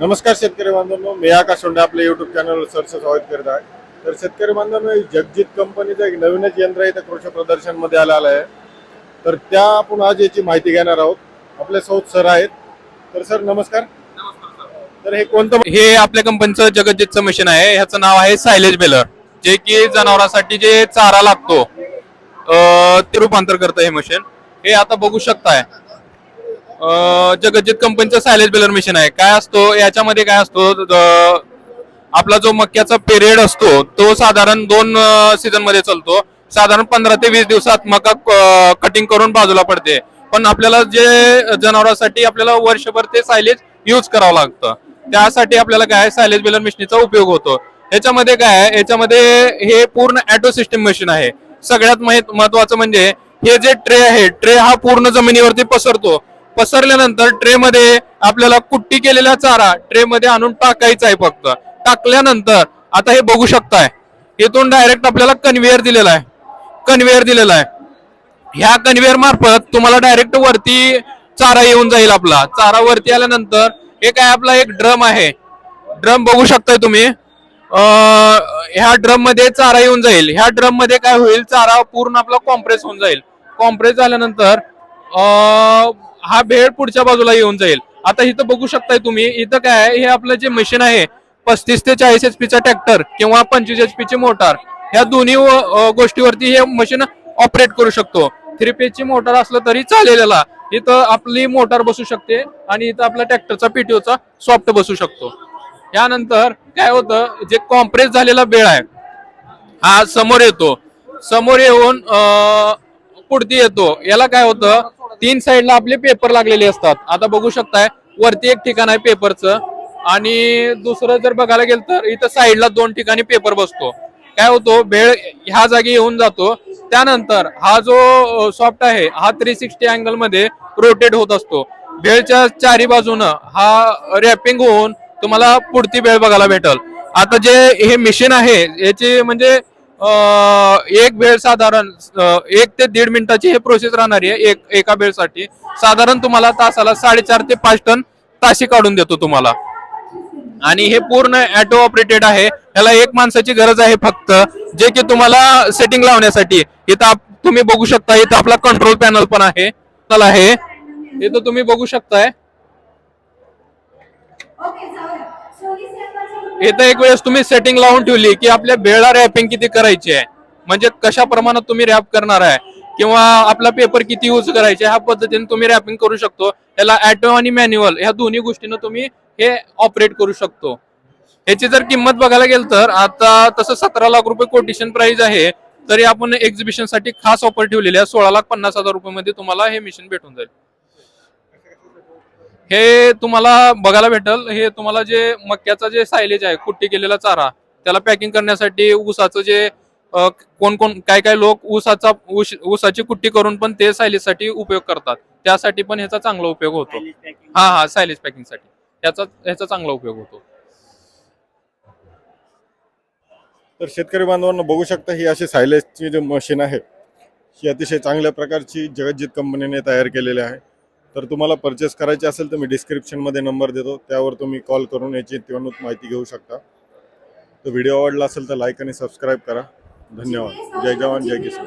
नमस्कार शेतकरी बांधवांनो, मी आकाश सोंडे आपल्या युट्यूब चॅनलवर सरचं स्वागत करत आहे. तर शेतकरी बांधवांनो, जगजीत कंपनीचं एक नवीनच यंत्र इथं कृषी प्रदर्शन मध्ये आलेलं आहे. तर त्या आपण आज याची माहिती घेणार आहोत. आपले सौत सर आहेत. तर सर नमस्कार. तर हे कोणतं हे आपल्या कंपनीचं जगज्जीतचं मशीन आहे. ह्याचं नाव आहे सायलेज बेलर, जे की जनावरांसाठी जे चारा लागतो ते रूपांतर करतं हे मशीन. हे आता बघू शकताय, जगज्जीत कंपनीचं सायलेज बेलर मशीन आहे. काय असतो याच्यामध्ये, काय असतो, आपला जो मक्याचा पिरियड असतो तो साधारण 2 सीझन मध्ये चालतो. साधारण 15 ते 20 दिवसात मका कटिंग करून बाजूला पडते. पण आपल्याला जे जनावरांसाठी आपल्याला वर्षभर ते सायलेज यूज करावं लागतं. त्यासाठी आपल्याला काय सायलेज बेलर मशीनचा उपयोग होतो. याच्यामध्ये काय आहे, याच्यामध्ये हे पूर्ण ऑटो सिस्टम मशीन आहे. सगळ्यात महत्वाचं म्हणजे हे जे ट्रे आहे, ट्रे हा पूर्ण जमिनीवरती पसरतो. पसरल्यानंतर ट्रे मध्ये आपल्याला कुट्टी केलेला चारा ट्रे मध्ये आणून टाकायचा आहे. फक्त टाकल्यानंतर आता हे बघू शकताय, इथून डायरेक्ट आपल्याला कन्व्हेयर दिलेला आहे. ह्या कन्व्हेयर मार्फत तुम्हाला डायरेक्ट वरती चारा येऊन जाईल. आपला चारा वरती आल्यानंतर हे काय, आपला एक ड्रम आहे. ड्रम बघू शकताय तुम्ही. ह्या ड्रम मध्ये चारा येऊन जाईल. ह्या ड्रम मध्ये काय होईल, चारा पूर्ण आपला कॉम्प्रेस होऊन जाईल. कॉम्प्रेस झाल्यानंतर हा भेळ पुढच्या बाजूला येऊन जाईल. आता इथं बघू शकताय तुम्ही, इथं काय आहे, हे आपलं जे मशीन आहे 35 ते 40 HP चा ट्रॅक्टर किंवा 25 HP ची मोटार, ह्या दोन्ही गोष्टीवरती हे मशीन ऑपरेट करू शकतो. 3 फेज ची मोटार असलं तरी चालेल. इथं आपली मोटार बसू शकते आणि इथं आपला ट्रॅक्टरचा पीटीओचा सॉफ्ट बसू शकतो. यानंतर काय होतं, जे कॉम्प्रेस झालेला बेळ आहे हा समोर येतो. समोर येऊन पुढती येतो. याला काय होतं, 3 साईडला आपले पेपर लागलेले असतात. आता बघू शकताय, वरती एक ठिकाण आहे पेपरचं आणि दुसरं जर बघायला गेलं तर इथं साईडला 2 ठिकाणी पेपर बसतो. काय होतो, भेळ ह्या जागी येऊन जातो. त्यानंतर हा जो सॉफ्ट आहे हा 360 अँगल मध्ये रोटेट होत असतो. भेळच्या चारी बाजूनं हा रॅपिंग होऊन तुम्हाला पुढती भेळ बघायला भेटल. आता जे हे मशीन आहे याची म्हणजे एक भेळ साधारण 1 ते 1.5 मिनिटाची हे प्रोसेस राहणारी आहे. एका भेळसाठी साधारण तुम्हाला तासाला 4.5 ते 5 टन ताशी काढून देतो तुम्हाला. आणि हे पूर्ण ऑटो ऑपरेटेड आहे. याला एक माणसाची गरज आहे फक्त, जे की तुम्हाला सेटिंग लावण्यासाठी. इथं तुम्ही बघू शकता, इथं आपला कंट्रोल पॅनल पण आहे. इथं तुम्ही बघू शकताय, इथं एक वेळेस तुम्ही सेटिंग लावून ठेवली की आपल्या भेळला रॅपिंग किती करायची आहे, म्हणजे कशा प्रमाणात तुम्ही रॅप करणार आहे किंवा आपला पेपर किती यूज करायचे, ह्या पद्धतीने तुम्ही रॅपिंग करू शकतो. याला ऑटो आणि मॅन्युअल ह्या दोन्ही गोष्टीनं तुम्ही हे ऑपरेट करू शकतो. ह्याची जर किंमत बघायला गेलं तर आता तसं 17 लाख रुपये कोटेशन प्राइस आहे. तरी आपण एक्झिबिशन साठी खास ऑफर ठेवलेली आहे. 16,50,000 रुपये मध्ये तुम्हाला हे मशीन भेटून जाईल. हे तुम्हाला बघायला भेटल. हे तुम्हाला जे मक्याचा जे सायलेज आहे, कुट्टी केलेला चारा, त्याला पॅकिंग करण्यासाठी ऊसाचं जे कोण कोण काय काय लोक ऊसाची कुट्टी करून पण ते सायलेजसाठी उपयोग करतात. त्यासाठी पण ह्याचा चांगला उपयोग होतो. हा सायलेज पॅकिंग साठी ह्याचा चांगला उपयोग होतो. तर शेतकरी बांधवांना बघू शकता, ही अशी सायलेजची जी मशीन आहे ही अतिशय चांगल्या प्रकारची जगज्जीत कंपनीने तयार केलेली आहे. तर तुम्हाला परचेस करायची असेल तर मी डिस्क्रिप्शनमध्ये नंबर देतो, त्यावर तुम्ही कॉल करून याची त्वरित माहिती घेऊ शकता. तर व्हिडिओ आवडला असेल तर लाईक आणि सबस्क्राईब करा. धन्यवाद. जय जवान जय किसान.